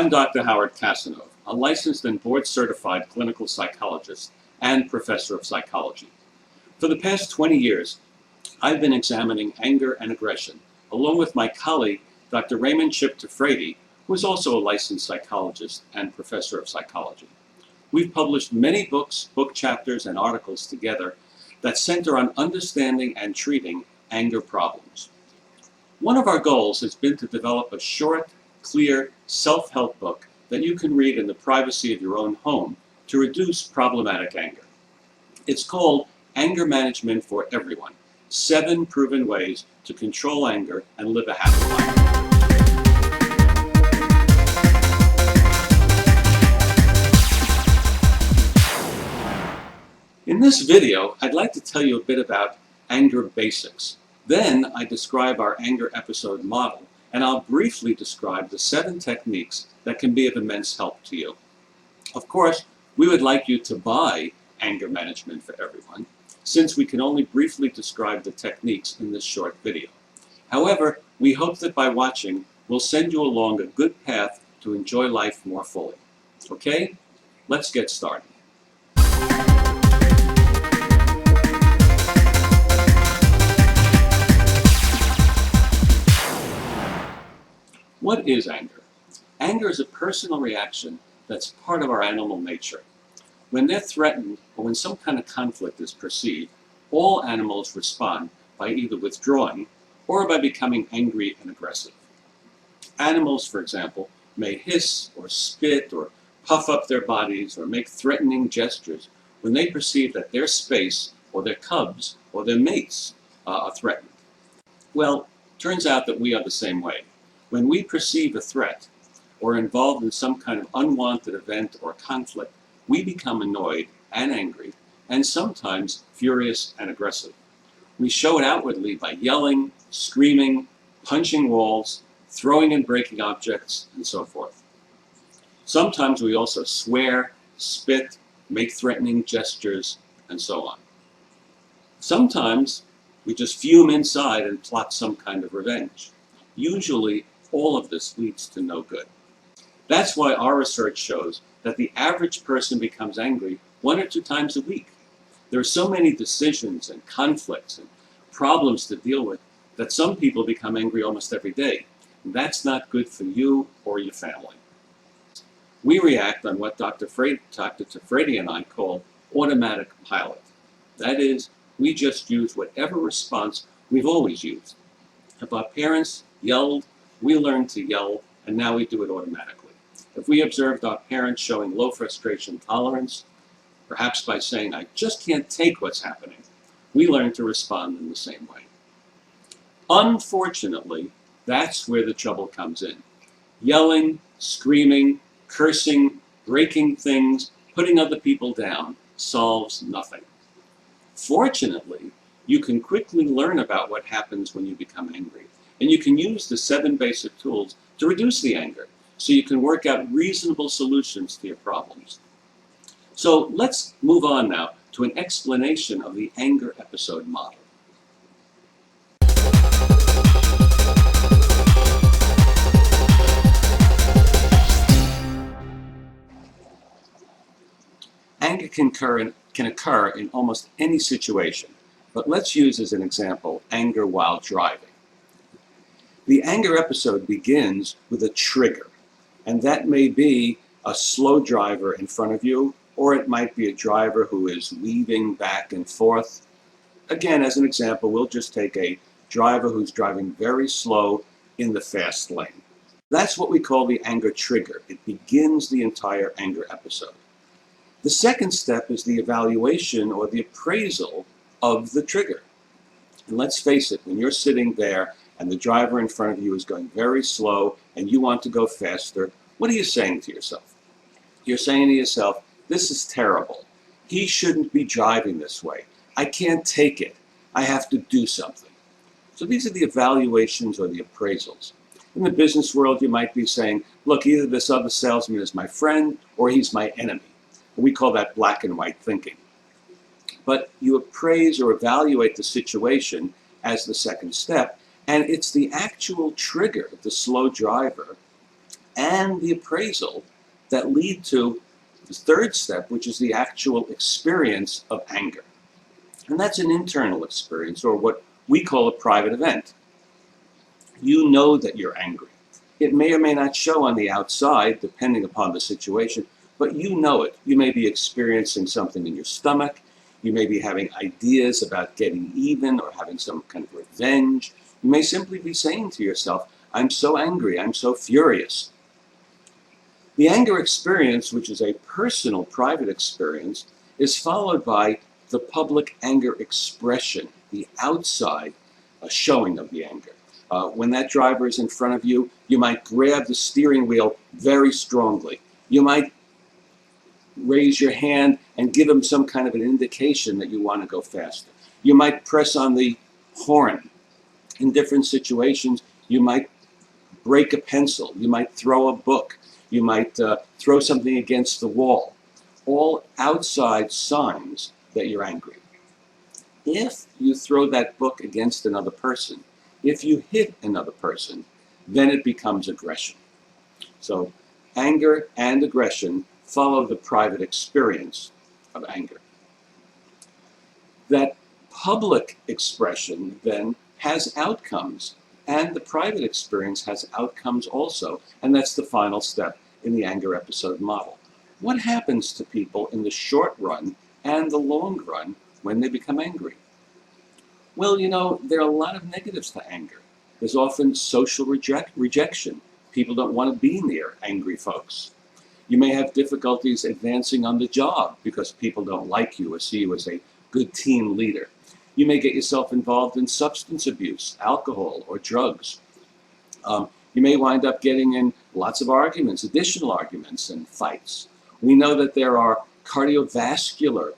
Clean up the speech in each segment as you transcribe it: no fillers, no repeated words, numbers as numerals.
I'm Dr. Howard Kassinove, a licensed and board-certified clinical psychologist and professor of psychology. For the past 20 years, I've been examining anger and aggression, along with my colleague, Dr. Raymond Tafrate, who is also a licensed psychologist and professor of psychology. We've published many books, book chapters, and articles together that center on understanding and treating anger problems. One of our goals has been to develop a short, clear, self-help book that you can read in the privacy of your own home to reduce problematic anger. It's called Anger Management for Everyone: 7 Proven Ways to Control Anger and Live a Happy Life. In this video, I'd like to tell you a bit about anger basics. Then I describe our anger episode model, and I'll briefly describe the 7 techniques that can be of immense help to you. Of course, we would like you to buy Anger Management for Everyone, since we can only briefly describe the techniques in this short video. However, we hope that by watching, we'll send you along a good path to enjoy life more fully. Okay? Let's get started. What is anger? Anger is a personal reaction that's part of our animal nature. When they're threatened or when some kind of conflict is perceived, all animals respond by either withdrawing or by becoming angry and aggressive. Animals, for example, may hiss or spit or puff up their bodies or make threatening gestures when they perceive that their space or their cubs or their mates are threatened. Well, turns out that we are the same way. When we perceive a threat or are involved in some kind of unwanted event or conflict, we become annoyed and angry and sometimes furious and aggressive. We show it outwardly by yelling, screaming, punching walls, throwing and breaking objects, and so forth. Sometimes we also swear, spit, make threatening gestures, and so on. Sometimes we just fume inside and plot some kind of revenge. Usually, all of this leads to no good. That's why our research shows that the average person becomes angry 1 or 2 times a week. There are so many decisions and conflicts and problems to deal with that some people become angry almost every day. That's not good for you or your family. We react on what Dr. Tafrate and I call automatic pilot. That is, we just use whatever response we've always used. If our parents yelled, we learned to yell, and now we do it automatically. If we observed our parents showing low frustration tolerance, perhaps by saying, "I just can't take what's happening," we learn to respond in the same way. Unfortunately, that's where the trouble comes in. Yelling, screaming, cursing, breaking things, putting other people down solves nothing. Fortunately, you can quickly learn about what happens when you become angry, and you can use the 7 basic tools to reduce the anger, so you can work out reasonable solutions to your problems. So let's move on now to an explanation of the anger episode model. Anger can occur in almost any situation, but let's use as an example anger while driving. The anger episode begins with a trigger, and that may be a slow driver in front of you, or it might be a driver who is weaving back and forth. Again, as an example, we'll just take a driver who's driving very slow in the fast lane. That's what we call the anger trigger. It begins the entire anger episode. The second step is the evaluation or the appraisal of the trigger. And let's face it, when you're sitting there and the driver in front of you is going very slow and you want to go faster, what are you saying to yourself? You're saying to yourself, "This is terrible. He shouldn't be driving this way. I can't take it. I have to do something." So these are the evaluations or the appraisals. In the business world, you might be saying, "Look, either this other salesman is my friend or he's my enemy." We call that black and white thinking. But you appraise or evaluate the situation as the second step, and it's the actual trigger, the slow driver, and the appraisal that lead to the third step, which is the actual experience of anger. And that's an internal experience, or what we call a private event. You know that you're angry. It may or may not show on the outside, depending upon the situation, but you know it. You may be experiencing something in your stomach. You may be having ideas about getting even or having some kind of revenge. You may simply be saying to yourself, I'm so angry, I'm so furious. The anger experience, which is a personal, private experience, is followed by the public anger expression, the outside showing of the anger. When that driver is in front of you, you might grab the steering wheel very strongly. You might raise your hand and give him some kind of an indication that you want to go faster. You might press on the horn. In different situations, you might break a pencil. You might throw a book. You might throw something against the wall. All outside signs that you're angry. If you throw that book against another person, if you hit another person, then it becomes aggression. So anger and aggression follow the private experience of anger. That public expression then has outcomes, and the private experience has outcomes also, and that's the final step in the anger episode model. What happens to people in the short run and the long run when they become angry? Well, there are a lot of negatives to anger. There's often social rejection. People don't want to be near angry folks. You may have difficulties advancing on the job because people don't like you or see you as a good team leader. You may get yourself involved in substance abuse, alcohol, or drugs. You may wind up getting in lots of arguments, additional arguments and fights. We know that there are cardiovascular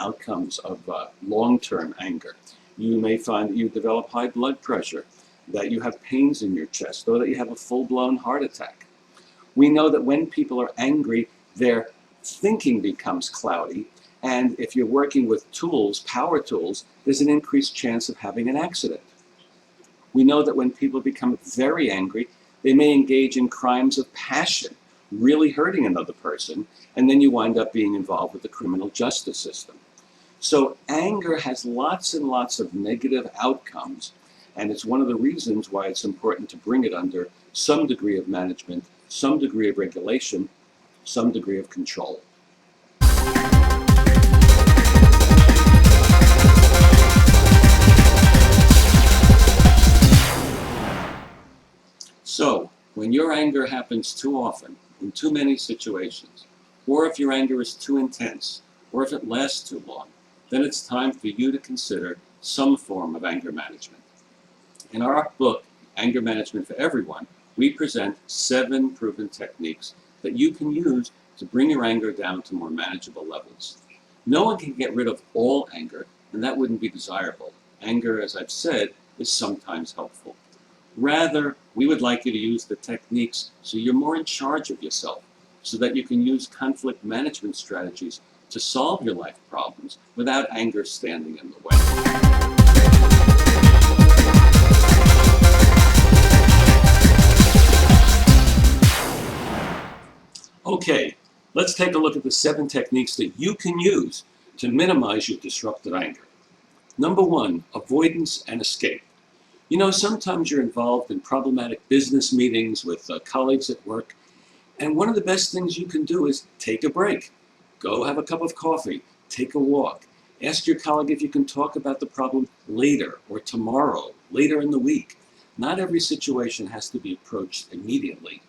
outcomes of long-term anger. You may find that you develop high blood pressure, that you have pains in your chest, or that you have a full-blown heart attack. We know that when people are angry, their thinking becomes cloudy, and if you're working with tools, power tools, there's an increased chance of having an accident. We know that when people become very angry, they may engage in crimes of passion, really hurting another person, and then you wind up being involved with the criminal justice system. So anger has lots and lots of negative outcomes, and it's one of the reasons why it's important to bring it under some degree of management, some degree of regulation, some degree of control. So, when your anger happens too often, in too many situations, or if your anger is too intense, or if it lasts too long, then it's time for you to consider some form of anger management. In our book, Anger Management for Everyone, we present 7 proven techniques that you can use to bring your anger down to more manageable levels. No one can get rid of all anger, and that wouldn't be desirable. Anger, as I've said, is sometimes helpful. Rather, we would like you to use the techniques so you're more in charge of yourself, so that you can use conflict management strategies to solve your life problems without anger standing in the way. Okay, let's take a look at the 7 techniques that you can use to minimize your disruptive anger. Number 1, avoidance and escape. Sometimes you're involved in problematic business meetings with colleagues at work, and one of the best things you can do is take a break. Go have a cup of coffee, take a walk. Ask your colleague if you can talk about the problem later or tomorrow, later in the week. Not every situation has to be approached immediately.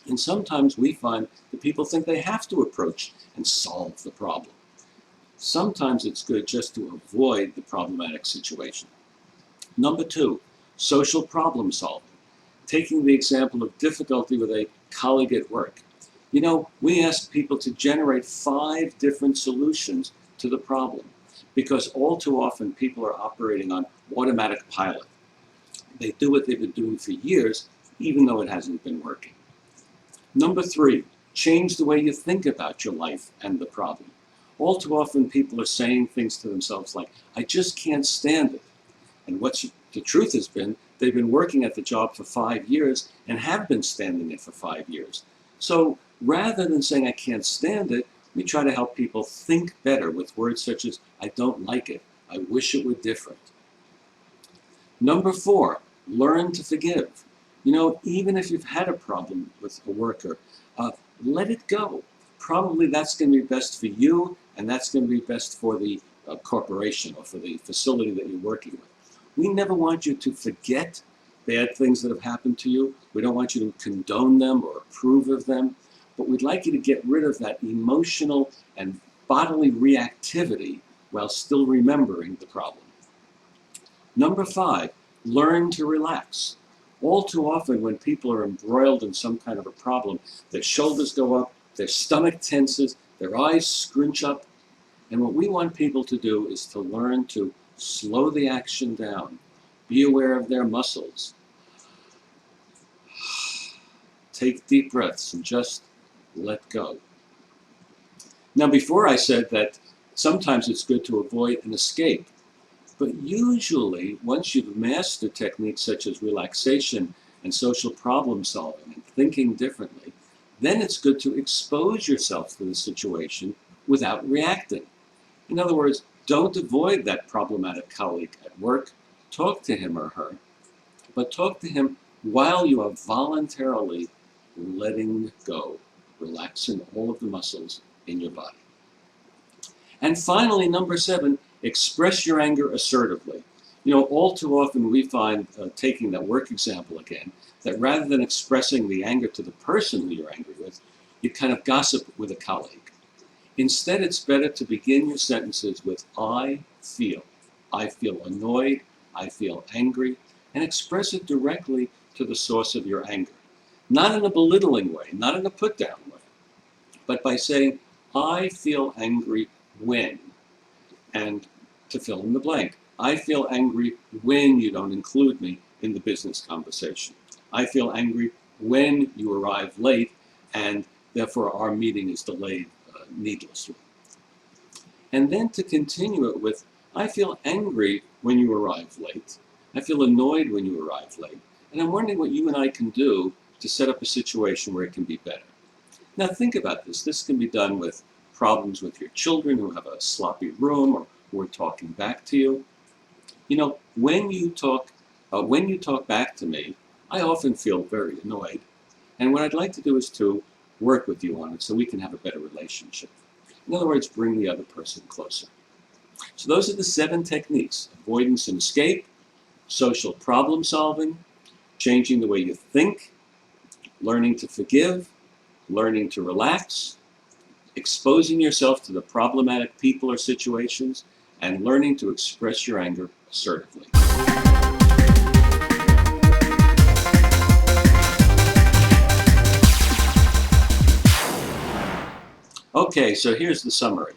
And sometimes we find that people think they have to approach and solve the problem. Sometimes it's good just to avoid the problematic situation. Number 2, social problem solving. Taking the example of difficulty with a colleague at work. We ask people to generate 5 different solutions to the problem because all too often people are operating on automatic pilot. They do what they've been doing for years, even though it hasn't been working. Number 3, change the way you think about your life and the problem. All too often people are saying things to themselves like, I just can't stand it. And the truth has been, they've been working at the job for 5 years and have been standing it for 5 years. So rather than saying I can't stand it, we try to help people think better with words such as I don't like it, I wish it were different. Number 4, learn to forgive. Even if you've had a problem with a worker, let it go. Probably that's going to be best for you, and that's going to be best for the corporation or for the facility that you're working with. We never want you to forget bad things that have happened to you. We don't want you to condone them or approve of them, but we'd like you to get rid of that emotional and bodily reactivity while still remembering the problem. Number 5, learn to relax. All too often when people are embroiled in some kind of a problem, their shoulders go up, their stomach tenses, their eyes scrunch up, and what we want people to do is to learn to slow the action down, be aware of their muscles, take deep breaths, and just let go. Now, before I said that sometimes it's good to avoid an escape, but usually once you've mastered techniques such as relaxation and social problem solving and thinking differently, then it's good to expose yourself to the situation without reacting. In other words, don't avoid that problematic colleague at work. Talk to him or her, but talk to him while you are voluntarily letting go, relaxing all of the muscles in your body. And finally, number 7, express your anger assertively. All too often we find, taking that work example again, that rather than expressing the anger to the person who you're angry with, you kind of gossip with a colleague. Instead, it's better to begin your sentences with I feel. I feel annoyed, I feel angry, and express it directly to the source of your anger. Not in a belittling way, not in a put-down way, but by saying, I feel angry when, and to fill in the blank. I feel angry when you don't include me in the business conversation. I feel angry when you arrive late, and therefore our meeting is delayed needlessly. And then to continue it with, I feel angry when you arrive late. I feel annoyed when you arrive late. And I'm wondering what you and I can do to set up a situation where it can be better. Now think about this. This can be done with problems with your children who have a sloppy room or who are talking back to you. When you talk back to me, I often feel very annoyed. And what I'd like to do is to work with you on it so we can have a better relationship. In other words, bring the other person closer. So those are the 7 techniques: avoidance and escape, social problem solving, changing the way you think, learning to forgive, learning to relax, exposing yourself to the problematic people or situations, and learning to express your anger assertively. Okay, so here's the summary.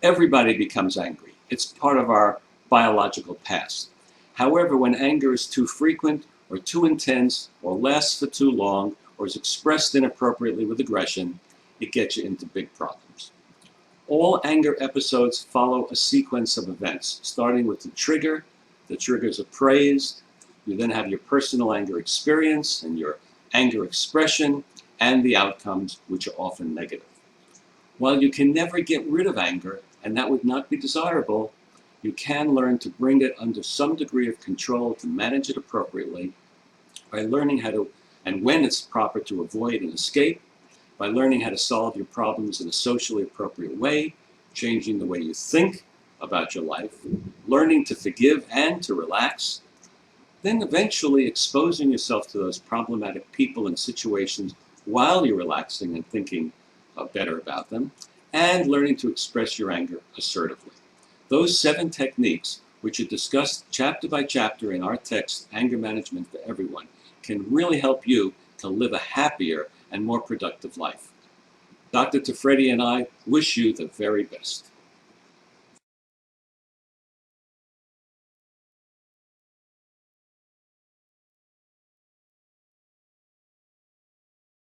Everybody becomes angry. It's part of our biological past. However, when anger is too frequent or too intense or lasts for too long or is expressed inappropriately with aggression, it gets you into big problems. All anger episodes follow a sequence of events, starting with the trigger. The triggers are praised. You then have your personal anger experience and your anger expression and the outcomes, which are often negative. While you can never get rid of anger, and that would not be desirable, you can learn to bring it under some degree of control to manage it appropriately by learning how to, and when it's proper to avoid and escape, by learning how to solve your problems in a socially appropriate way, changing the way you think about your life, learning to forgive and to relax, then eventually exposing yourself to those problematic people and situations while you're relaxing and thinking better about them, and learning to express your anger assertively. Those 7 techniques, which are discussed chapter by chapter in our text, Anger Management for Everyone, can really help you to live a happier and more productive life. Dr. Tafrate and I wish you the very best.